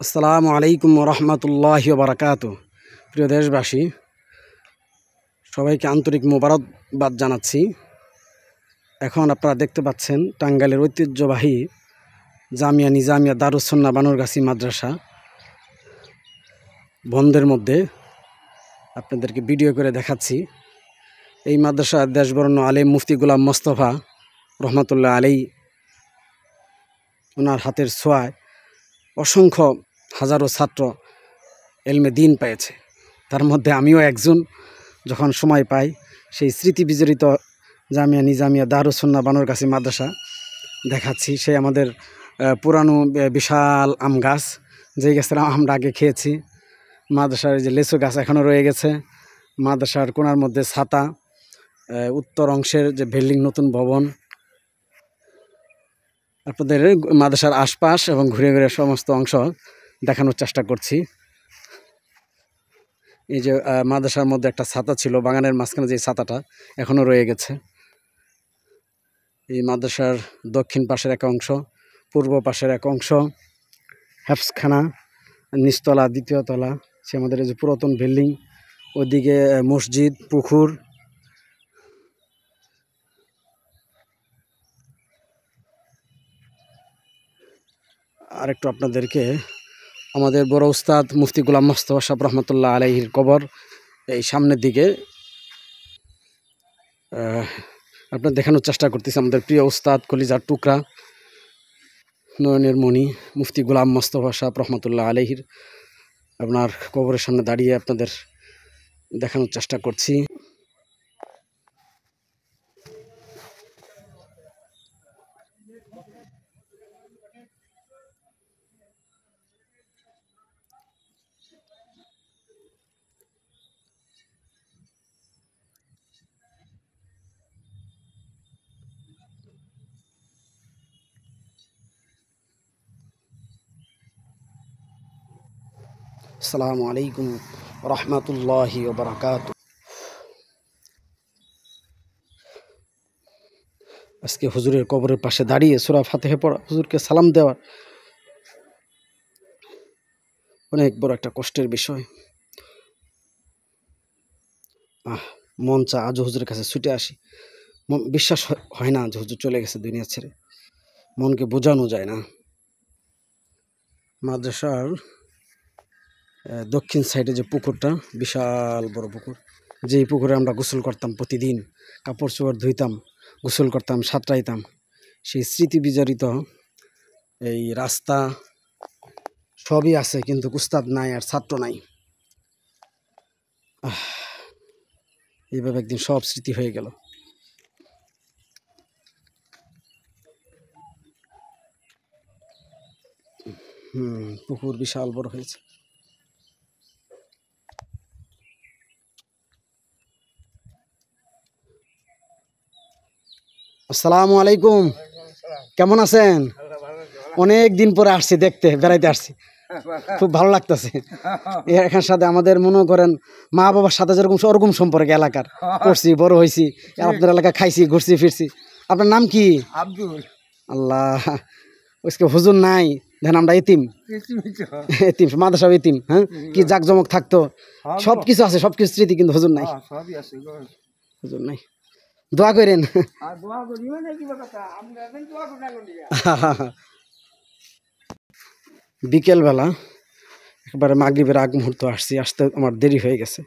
আসসালামু আলাইকুম রহমতুল্লাহি বারাকাতু। প্রিয় দেশবাসী, সবাইকে আন্তরিক মোবারকবাদ জানাচ্ছি। এখন আপনারা দেখতে পাচ্ছেন টাঙ্গাইলের ঐতিহ্যবাহী জামিয়া নিজামিয়া দারুস সুন্নাহ বানুরগাছি মাদ্রাসা বন্ধের মধ্যে আপনাদেরকে ভিডিও করে দেখাচ্ছি। এই মাদ্রাসার দেশবরণ্য আলেম মুফতি গোলাম মোস্তফা রহমতুল্লাহ আলাই, ওনার হাতের ছোঁয়ায় অসংখ্য হাজারো ছাত্র এলমে দিন পেয়েছে। তার মধ্যে আমিও একজন। যখন সময় পাই সেই স্মৃতি বিজড়িত জামিয়া নিজামিয়া দারুস সুন্নাহ বানুরগাছি মাদ্রাসা দেখাচ্ছি। সে আমাদের পুরানো বিশাল আম গাছ, যেই গাছের আমরা আগে খেয়েছি। মাদ্রাসার যে লেচু গাছ এখনও রয়ে গেছে। মাদ্রাসার কোণার মধ্যে ছাতা, উত্তর অংশের যে বিল্ডিং, নতুন ভবন, আপনাদের মাদ্রাসার আশপাশ এবং ঘুরে ঘুরে সমস্ত অংশ দেখানোর চেষ্টা করছি। এই যে মাদ্রাসার মধ্যে একটা ছাতা ছিল, বাগানের মাঝখানে যে ছাতাটা এখনও রয়ে গেছে। এই মাদ্রাসার দক্ষিণ পাশের এক অংশ, পূর্ব পাশের এক অংশ হেফসখানা, নিচতলা, দ্বিতীয় তলা, সে আমাদের এই যে পুরাতন বিল্ডিং, ওইদিকে মসজিদ, পুকুর। আরেকটু আপনাদেরকে আমাদের বড় উস্তাদ মুফতি গোলাম মোস্তফা সাহেব রহমতুল্লাহ আলাইহির কবর এই সামনের দিকে আপনার দেখানোর চেষ্টা করতেছি। আমাদের প্রিয় উস্তাদ, কলিজার টুকরা, নয়নের মণি মুফতি গোলাম মোস্তফা সাহেব রহমতুল্লাহ আলাইহির আপনার কবরের সামনে দাঁড়িয়ে আপনাদের দেখানোর চেষ্টা করছি। আসসালামু আলাইকুম রহমতুল্লাহি ওয়া বারাকাতুহু। আজকে হুজুরের কবরের পাশে দাঁড়িয়ে সূরা ফাতিহা পড়া, হুজুরকে সালাম দেওয়া অনেক বড় একটা কষ্টের বিষয়। মন চা আজও হুজুরের কাছে ছুটে আসি। বিশ্বাস হয় না যে হুজুর চলে গেছে দুনিয়া ছেড়ে, মনকে বোঝানো যায় না। মাদ্রাসার দক্ষিণ সাইডে যে পুকুরটা, বিশাল বড় পুকুর, যেই পুকুরে আমরা গোসল করতাম প্রতিদিন, কাপড় চোপড় ধুইতাম, গোসল করতাম, সাঁতরাইতাম, সেই স্মৃতি বিজড়িত এই রাস্তা সবই আছে, কিন্তু উস্তাদ নাই আর ছাত্র নাই। এইভাবে একদিন সব স্মৃতি হয়ে গেল। পুকুর বিশাল বড় হয়েছে। আসসালামু আলাইকুম, কেমন আছেন? অনেক দিন পরে আসছি, দেখতে বেড়াইতে আসছি, খুব ভালো লাগতেছে। এখান সাথে আমাদের মনে করেন মা বাবার সাথে যেরকম ওরকম সম্পর্ক এলাকার, পড়ছি, বড় হয়েছি, আপনাদের এলাকা খাইছি, ঘুরছি ফিরছি। আপনার নাম কি? আব্দুল। আল্লাহ, ওইসকে হুজুর নাই, দেখেন আমরা এতিম, এতিম মাদ্রাসা এতিম। হ্যাঁ, কি জাকজমক থাকতো, সব কিছু আছে, সব কিছু স্মৃতি, কিন্তু হুজুর নাই, হুজুর নাই। দোয়া করেন। বিকেলবেলা একবারে মাগরিবের আগ মুহূর্ত আসছি, আসতে আমার দেরি হয়ে গেছে।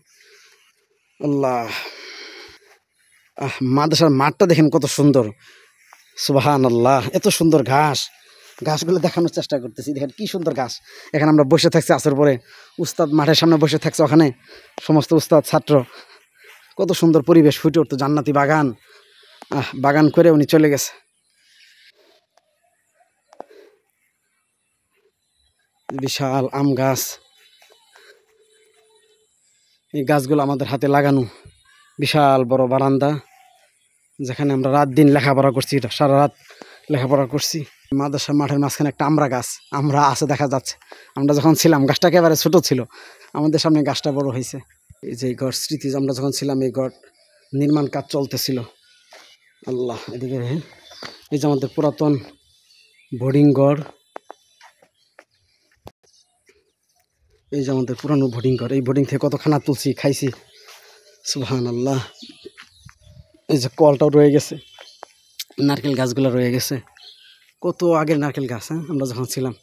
আল্লাহ, মাদ্রাসার মাঠটা দেখেন কত সুন্দর, সুবহানাল্লাহ, এত সুন্দর ঘাস, ঘাসগুলো দেখানোর চেষ্টা করতেছি। দেখেন কি সুন্দর ঘাস। এখানে আমরা বসে থাকছি আসর পরে, উস্তাদ মাঠের সামনে বসে থাকছে, ওখানে সমস্ত উস্তাদ ছাত্র, কত সুন্দর পরিবেশ ফুটে উঠতো, জান্নাতি বাগান। বাগান করে উনি চলে গেছে। বিশাল আম গাছ, এই গাছগুলো আমাদের হাতে লাগানো। বিশাল বড় বারান্দা, যেখানে আমরা রাত দিন লেখাপড়া করছি, সারা রাত লেখাপড়া করছি। মাদ্রাসা মাঠের মাঝখানে একটা আমরা গাছ, আমরা আছে দেখা যাচ্ছে। আমরা যখন ছিলাম গাছটা একেবারে ছোট ছিল, আমাদের সামনে গাছটা বড় হয়েছে। এই যে ঘর স্মৃতি, আমরা যখন ছিলাম এই ঘর নির্মাণ কাজ চলতেছিল। আল্লাহ, এদিকে এই যে আমাদের পুরাতন বোর্ডিং ঘর, এই যে আমাদের পুরানো বোর্ডিং ঘর, এই বোর্ডিং থেকে কত খানা তুলছি, খাইছি, সুবহানাল্লাহ। এই যে কলটাও রয়ে গেছে, নারকেল গাছগুলো রয়ে গেছে, কত আগের নারকেল গাছ, হ্যাঁ আমরা যখন ছিলাম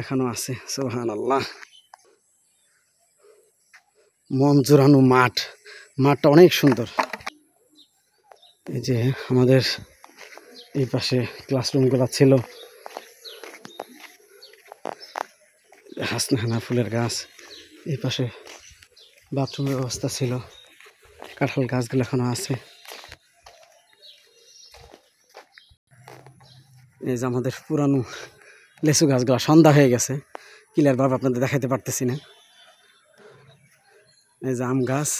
এখনো আছে, সুবহানাল্লাহ। মন জোড়ানো মাঠ, মাঠটা অনেক সুন্দর। এই যে আমাদের এই পাশে ক্লাসরুমগুলো ছিল, হাসনাহানা ফুলের গাছ, এই পাশে বাথরুমের ব্যবস্থা ছিল, কাঁঠাল গাছগুলো এখনো আছে। এই যে আমাদের পুরানো লেচু গাছগুলো, সন্ধ্যা হয়ে গেছে, ক্লিয়ার ভাবে আপনাদের দেখাতে পারতেছি না। এই যে আম গাছ,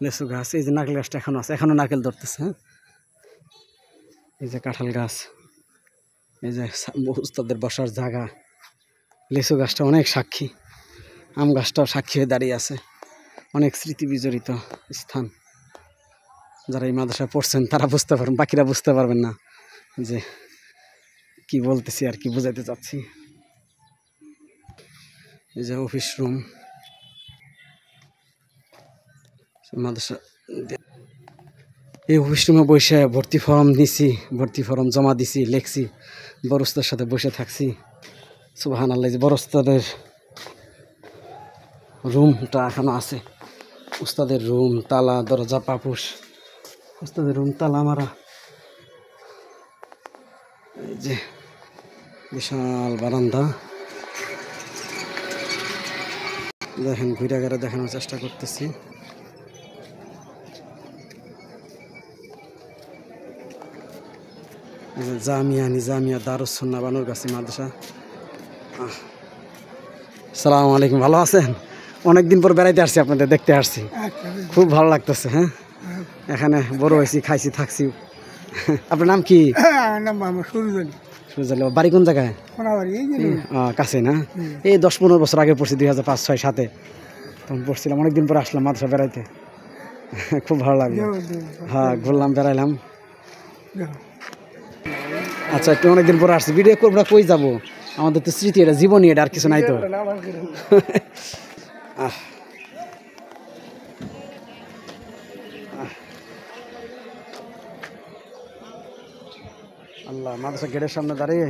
লেচু গাছ, এই যে নারকেল গাছটা এখনো আছে, এখনো নারকেল ধরতেছে, হ্যাঁ। এই যে কাঁঠাল গাছ, এই যে উস্তাদের বসার জায়গা, লেচু গাছটা অনেক সাক্ষী, আম গাছটাও সাক্ষী হয়ে দাঁড়িয়ে আছে, অনেক স্মৃতি বিজড়িত স্থান। যারা এই মাদ্রাসায় পড়ছেন তারা বুঝতে পারবেন, বাকিরা বুঝতে পারবেন না যে কি বলতেছি আর কি বুঝাইতে চাচ্ছি। এই যে অফিস রুম, মাদ্রাসা, এই অফিস রুমে বসে ভর্তি ফর্ম নিছি, ভর্তি ফর্ম জমা দিছি, লেখছি, বরস্তার সাথে বসে থাকছি, সুবহানাল্লাহ। যে বরস্তাদের রুমটা এখনো আছে, উস্তাদের রুম, তালা দরজা পাপুস, উস্তাদের রুম তালা মারা। এই যে বিশাল বারান্দা, দেখেন ঘুরে ঘুরে দেখানোর চেষ্টা করতেছি। জামিয়া নিজামিয়া দারুস সুন্নাহ বানুরগাছি মাদ্রাসা। আসসালামু আলাইকুম, ভালো আছেন? অনেকদিন পর বেড়াইতে আসছি, আপনাদের দেখতে আসছি, খুব ভালো লাগতেছে। হ্যাঁ, এখানে বড় হয়েছি, খাইছি, থাকছি। আপনার নাম কি? সুরজ আলী। বাড়ি কোন জায়গায়? কাছে না? এই 10-15 বছর আগে পড়ছি, 2005-06-07 তখন পড়ছিলাম। অনেকদিন পর আসলাম মাদ্রাসা বেড়াইতে, খুব ভালো লাগলো। হ্যাঁ, ঘুরলাম, বেড়াইলাম। আচ্ছা, একটু অনেকদিন পরে আসছি, ভিডিও করবো, কই যাবো, আমাদের তো স্মৃতি, এটা জীবনী, এটা আর কিছু নাই তো। আল্লাহ, মাদ্রাসা গেটের সামনে দাঁড়িয়ে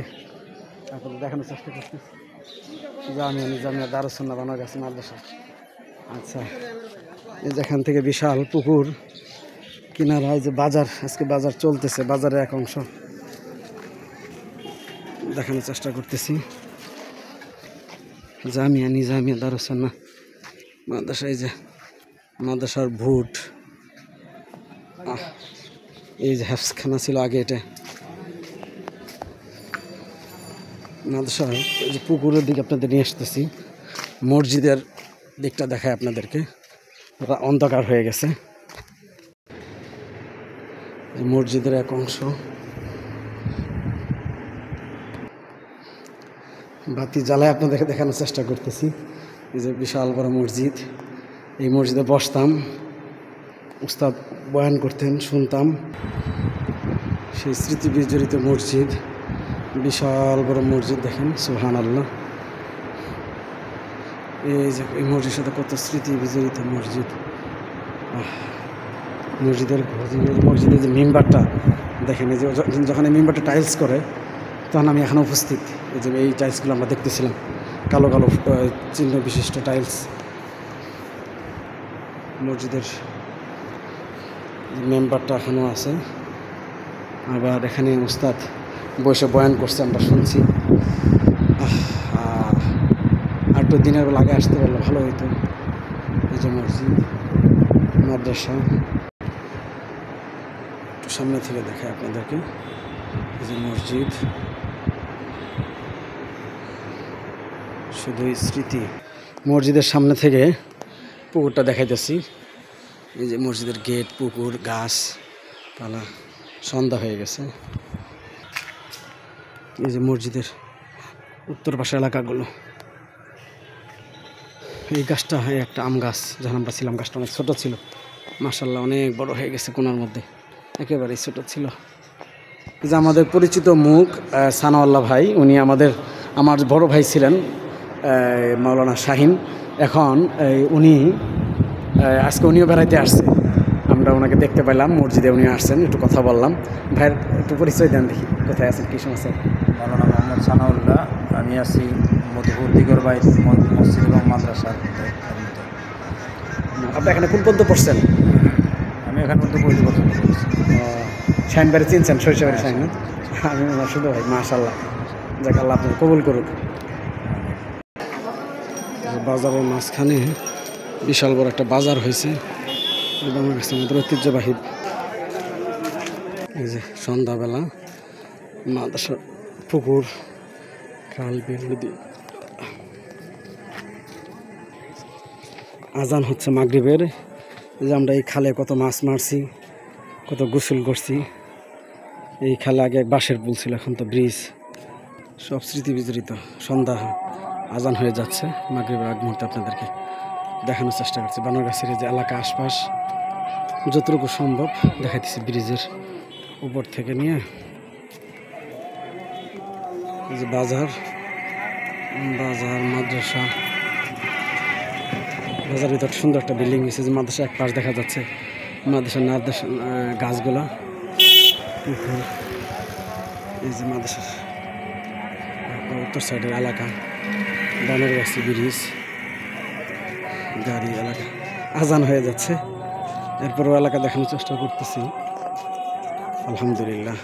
আপনাদের দেখানোর চেষ্টা করছি, জামিয়া দারুস সুন্নাহ বানুরগাছি মাদ্রাসা। আচ্ছা, এই যেখান থেকে বিশাল পুকুর কিনারা, এই যে বাজার, আজকে বাজার চলতেছে, বাজারের এক অংশ দেখানোর চেষ্টা করতেছি। জামিয়া নিজামিয়া দারুস সুন্নাহ মাদ্রাসা, এই যে মাদ্রাসার ভোট, এই যে হেফজখানা ছিল আগে, এটা মাদ্রাসা। এই যে পুকুরের দিকে আপনাদের নিয়ে আসতেছি, মসজিদের দিকটা দেখায় আপনাদেরকে, অন্ধকার হয়ে গেছে, মসজিদের এক অংশ, বাতি জ্বালায় আপনাদেরকে দেখানোর চেষ্টা করতেছি। এই যে বিশাল বড় মসজিদ, এই মসজিদে বসতাম, উস্তাদ বয়ান করতেন, শুনতাম, সেই স্মৃতি বিজড়িত মসজিদ, বিশাল বড় মসজিদ, দেখেন, সুবহানাল্লাহ। এই যে এই মসজিদের সাথে কত স্মৃতি বিজড়িত মসজিদ। মসজিদের যে মেম্বারটা দেখেন, এই যে যখন এই মেম্বারটা টাইলস করে তখন আমি এখানে উপস্থিত। এই যে এই টাইলসগুলো আমরা দেখতেছিলাম, কালো কালো চিহ্ন বিশিষ্ট টাইলস। মসজিদের মেম্বারটা এখনও আছে, আবার এখানে উস্তাদ বসে বয়ান করছে, আমরা শুনছি। আর একটু দিনের বেলা আগে আসতে পারলে ভালো হইতো। এই যে মসজিদ, মাদ্রাসা, একটু সামনে থেকে দেখায় আপনাদেরকে। এই যে মসজিদ, শুধুই স্মৃতি। মসজিদের সামনে থেকে পুকুরটা দেখাইতেছি। এই যে মসজিদের গেট, পুকুর, গাছ পালা, সন্ধ্যা হয়ে গেছে। এই যে মসজিদের উত্তর পাশে এলাকাগুলো, এই গাছটা একটা আম গাছ, যখন আমরা ছিলাম গাছটা অনেক ছোটো ছিল, মাশাআল্লাহ অনেক বড় হয়ে গেছে, কোনার মধ্যে একেবারেই ছোটো ছিল। যে আমাদের পরিচিত মুখ সানাউল্লাহ ভাই, উনি আমার বড় ভাই ছিলেন, মাওলানা শাহিন। এখন উনি আজকে উনিও বেড়াইতে আসছে, আমরা ওনাকে দেখতে পেলাম মসজিদে, উনি আসছেন, একটু কথা বললাম। ভাইয়ের একটু পরিচয় দেন দেখি, কোথায় আছেন, কী সমস্যা? মাওলানা মোহাম্মদ সানাউল্লাহ, আমি আছি মধুপুর দিগর বাইত মসজিদ এবং মাদ্রাসার মধ্যে। আপনি এখানে কোন পর্যন্ত পড়ছেন? আমি এখান পর্যন্ত পড়তে পছন্দ করছি। শাহিন বাড়ি চিনছেন, শৈশবের শাহিন? আমি ওনার শুধু ভাই, মাশাল্লাহ, যাক আল্লাহ আপনাকে কবুল করুক। বাজারের মাঝখানে বিশাল বড় একটা বাজার হয়েছে, আমার কাছে আমাদের ঐতিহ্যবাহী। এই যে সন্ধ্যাবেলা মাদ্রাসা, পুকুর, খাল, বিল, নদী, আজান হচ্ছে মাগরিবের। যে আমরা এই খালে কত মাছ মারছি, কত গোসল করছি। এই খালে আগে এক বাঁশের পুল ছিল, এখন তো ব্রিজ। সব স্মৃতি বিজড়িত। সন্ধ্যা আজান হয়ে যাচ্ছে, মাগরিবের আগ মুহূর্তে আপনাদেরকে দেখানোর চেষ্টা করছি বানরগাছির যে এলাকা, আশপাশ যতটুকু সম্ভব দেখাইতেছি ব্রিজের উপর থেকে নিয়ে। এই যে বাজার, মাদ্রাসা, বাজার ভিতর সুন্দর একটা বিল্ডিং হয়েছে। যে মাদ্রাসা এক পাশ দেখা যাচ্ছে, মাদ্রাসার গাছগুলা। এই যে মাদ্রাসার উত্তর সাইডের এলাকা, বানরগাছি ব্রিজ, গাড়ি এলাকা। আজান হয়ে যাচ্ছে, এরপরও এলাকা দেখানোর চেষ্টা করতেছি। আলহামদুলিল্লাহ।